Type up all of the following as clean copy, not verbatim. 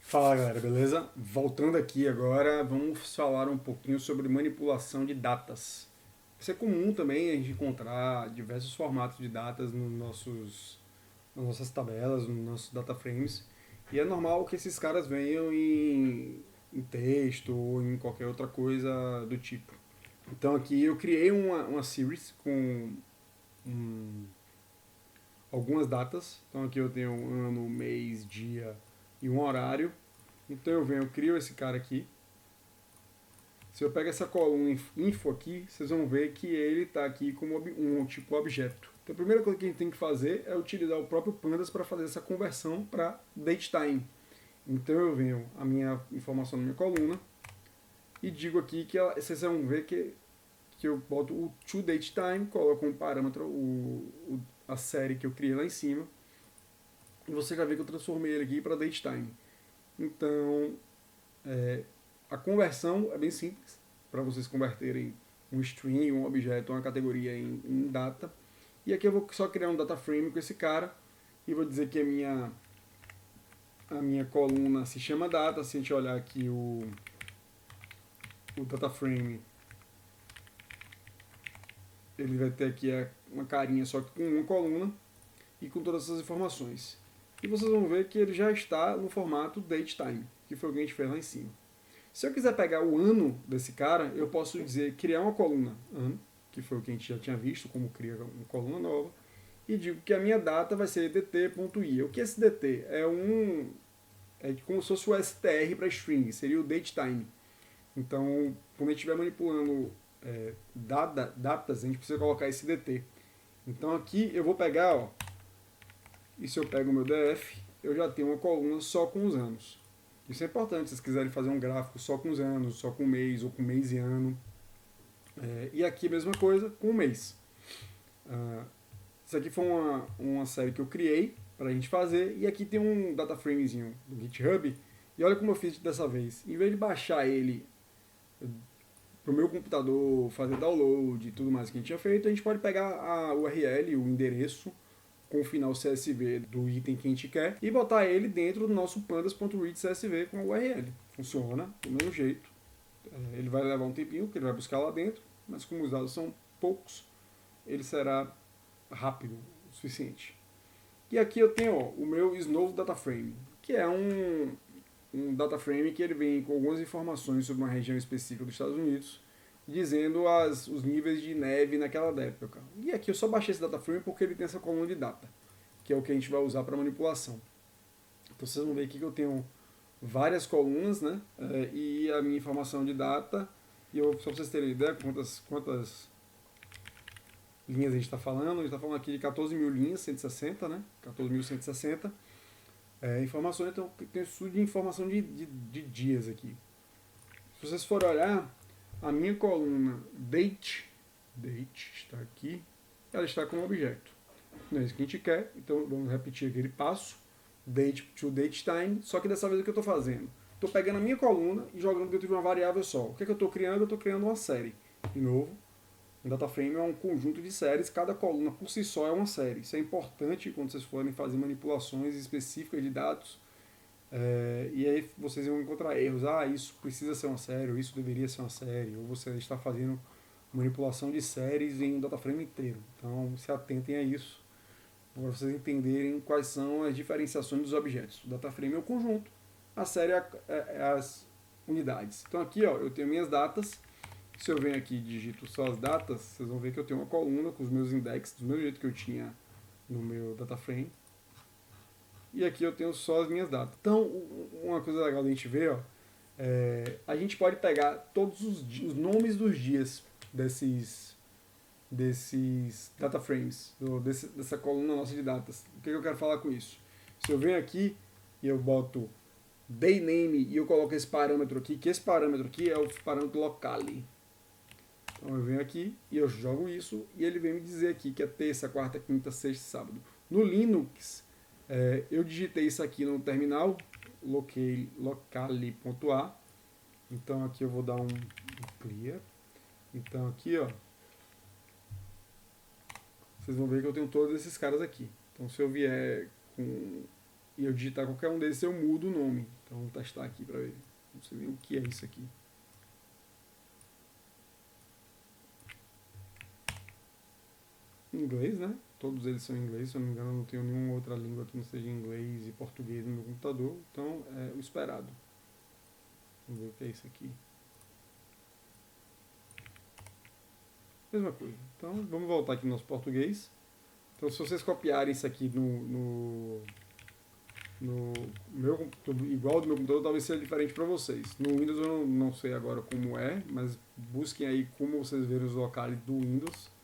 Fala galera, beleza? Voltando aqui agora, vamos falar um pouquinho sobre manipulação de datas. Isso é comum também a gente encontrar diversos formatos de datas nas nossas tabelas, nos nossos data frames. E é normal que esses caras venham em texto ou em qualquer outra coisa do tipo. Então aqui eu criei uma series com hum, algumas datas. Então aqui eu tenho um ano, mês, dia e um horário. Então eu crio esse cara aqui. Se eu pego essa coluna info aqui, vocês vão ver que ele está aqui como um tipo objeto. Então a primeira coisa que a gente tem que fazer é utilizar o próprio Pandas para fazer essa conversão para datetime. Então eu venho a minha informação na minha coluna e digo aqui que vocês vão ver que eu boto o toDateTime, coloco um parâmetro, a série que eu criei lá em cima, e você já vê que eu transformei ele aqui para datetime. Então, é, a conversão é bem simples, para vocês converterem um string, um objeto, uma categoria em data. E aqui eu vou só criar um data frame com esse cara e vou dizer que a minha coluna se chama data. Se a gente olhar aqui o data frame, ele vai ter aqui uma carinha só que com uma coluna e com todas essas informações. E vocês vão ver que ele já está no formato datetime, que foi o que a gente fez lá em cima. Se eu quiser pegar o ano desse cara, eu posso dizer criar uma coluna ano, que foi o que a gente já tinha visto, como criar uma coluna nova, e digo que a minha data vai ser dt.i. O que é esse dt? É como se fosse o str para string, seria o datetime. Então, quando a gente estiver manipulando datas, a gente precisa colocar esse dt. Então aqui eu vou pegar, ó, e se eu pego o meu df, eu já tenho uma coluna só com os anos. Isso é importante, se vocês quiserem fazer um gráfico só com os anos, só com mês, ou com mês e ano. E aqui a mesma coisa com o mês. Isso aqui foi uma série que eu criei para a gente fazer, e aqui tem um data framezinho do GitHub, e olha como eu fiz dessa vez. Em vez de baixar ele para o meu computador, fazer download e tudo mais que a gente tinha feito, a gente pode pegar a URL, o endereço, com o final CSV do item que a gente quer e botar ele dentro do nosso pandas.read CSV com a URL. Funciona do mesmo jeito. Ele vai levar um tempinho, porque ele vai buscar lá dentro, mas como os dados são poucos, ele será rápido o suficiente. E aqui eu tenho o meu Snow Data Frame, que é um data frame que ele vem com algumas informações sobre uma região específica dos Estados Unidos, dizendo os níveis de neve naquela época. E aqui eu só baixei esse data frame porque ele tem essa coluna de data, que é o que a gente vai usar para manipulação. Então vocês vão ver aqui que eu tenho várias colunas, né? E a minha informação de data. E só para vocês terem ideia quantas linhas a gente está falando. A gente está falando aqui de 14 mil linhas, 160, né? 14.160. Informações, então tem estudo de informação de dias aqui. Se vocês forem olhar, a minha coluna date está aqui, ela está como objeto. Não é isso que a gente quer, então vamos repetir aquele passo, date to date time, só que dessa vez o que eu estou fazendo? Estou pegando a minha coluna e jogando dentro de uma variável só. O que, é que eu estou criando? Eu estou criando uma série. De novo, um data frame é um conjunto de séries, cada coluna por si só é uma série. Isso é importante quando vocês forem fazer manipulações específicas de dados. E aí vocês vão encontrar erros. Isso precisa ser uma série, ou isso deveria ser uma série, ou você está fazendo manipulação de séries em um data frame inteiro. Então se atentem a isso, para vocês entenderem quais são as diferenciações dos objetos. O data frame é o conjunto, a série é as unidades. Então aqui ó, eu tenho minhas datas. Se eu venho aqui e digito só as datas, vocês vão ver que eu tenho uma coluna com os meus index, do mesmo jeito que eu tinha no meu data frame. E aqui eu tenho só as minhas datas. Então, uma coisa legal da gente ver, ó, a gente pode pegar todos os nomes dos dias desses data frames, dessa coluna nossa de datas. O que eu quero falar com isso? Se eu venho aqui e eu boto day name e eu coloco esse parâmetro aqui, que esse parâmetro aqui é o parâmetro locale. Então eu venho aqui e eu jogo isso e ele vem me dizer aqui que é terça, quarta, quinta, sexta, sábado. No Linux, eu digitei isso aqui no terminal, locale.a. Então aqui eu vou dar um clear. Então aqui, ó, vocês vão ver que eu tenho todos esses caras aqui. Então se eu vier e eu digitar qualquer um desses, eu mudo o nome. Então vamos testar aqui para ver. Não sei nem o que é isso aqui. Em inglês, né? Todos eles são em inglês, se eu não me engano, eu não tenho nenhuma outra língua que não seja inglês e português no meu computador, então é o esperado. Vamos ver o que é isso aqui. Mesma coisa. Então vamos voltar aqui no nosso português. Então se vocês copiarem isso aqui no meu computador, igual do meu computador, talvez seja diferente para vocês. No Windows eu não sei agora como é, mas busquem aí como vocês verem os locais do Windows.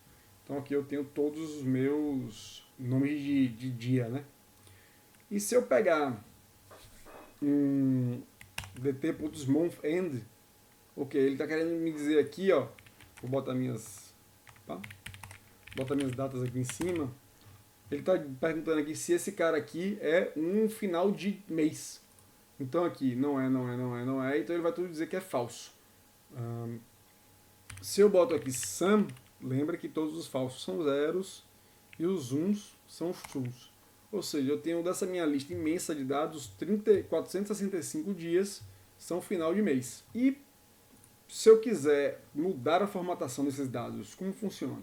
Então aqui eu tenho todos os meus nomes de dia, né? E se eu pegar um dt.monthend, ok, ele está querendo me dizer aqui, ó, vou botar minhas datas aqui em cima. Ele está perguntando aqui se esse cara aqui é um final de mês. Então aqui não é, então ele vai tudo dizer que é falso. Se eu boto aqui sum, lembra que todos os falsos são zeros e os uns são os trues. Ou seja, eu tenho dessa minha lista imensa de dados, 465 dias são final de mês. E se eu quiser mudar a formatação desses dados, como funciona?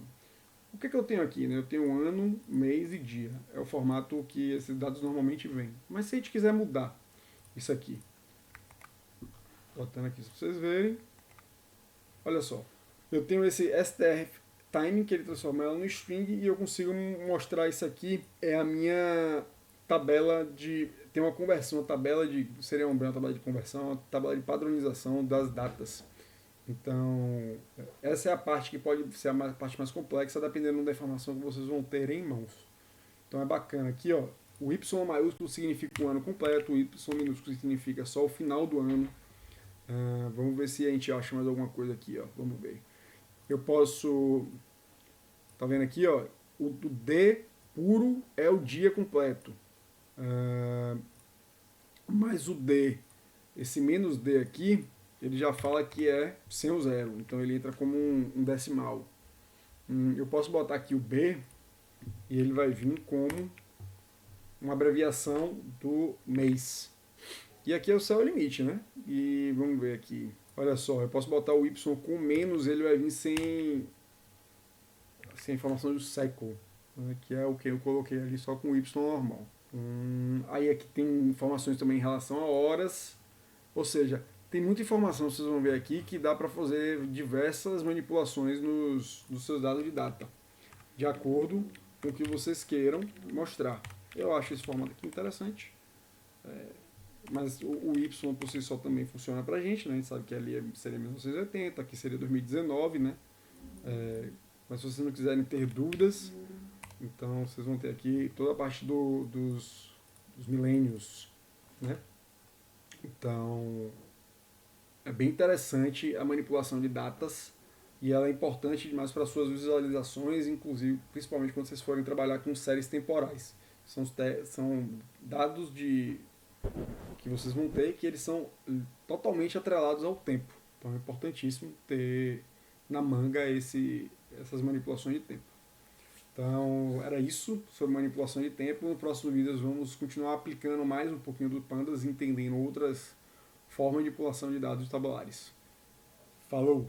O que eu tenho aqui? Né? Eu tenho ano, mês e dia. É o formato que esses dados normalmente vêm. Mas se a gente quiser mudar isso aqui, botando aqui para vocês verem, olha só. Eu tenho esse strf timing, que ele transforma ela no string, e eu consigo mostrar isso aqui. É a minha tabela de... Tem uma conversão, uma tabela de... Seria uma tabela de conversão, uma tabela de padronização das datas. Então, essa é a parte que pode ser a parte mais complexa, dependendo da informação que vocês vão ter em mãos. Então é bacana. Aqui, ó, o Y maiúsculo significa o ano completo, o Y minúsculo significa só o final do ano. Vamos ver se a gente acha mais alguma coisa aqui, ó. Vamos ver. Eu posso... Tá vendo aqui, ó? O D puro é o dia completo. Mas o D, esse menos D aqui, ele já fala que é sem o zero. Então ele entra como um decimal. Eu posso botar aqui o B e ele vai vir como uma abreviação do mês. E aqui é o céu limite, né? E vamos ver aqui. Olha só, eu posso botar o Y com menos, ele vai vir sem a informação do século, né? Que é o que eu coloquei ali só com o Y normal. Aí aqui tem informações também em relação a horas, ou seja, tem muita informação, vocês vão ver aqui, que dá para fazer diversas manipulações nos seus dados de data, de acordo com o que vocês queiram mostrar. Eu acho esse formato aqui interessante, mas o Y por si só também funciona para a gente, né? A gente sabe que ali seria 1980, aqui seria 2019, né? Mas se vocês não quiserem ter dúvidas, então vocês vão ter aqui toda a parte dos milênios, né? Então é bem interessante a manipulação de datas e ela é importante demais para suas visualizações, inclusive principalmente quando vocês forem trabalhar com séries temporais. São dados que vocês vão ter que eles são totalmente atrelados ao tempo. Então é importantíssimo ter na manga essas manipulações de tempo. Então era isso sobre manipulação de tempo. No próximo vídeo vamos continuar aplicando mais um pouquinho do Pandas, entendendo outras formas de manipulação de dados tabulares. Falou!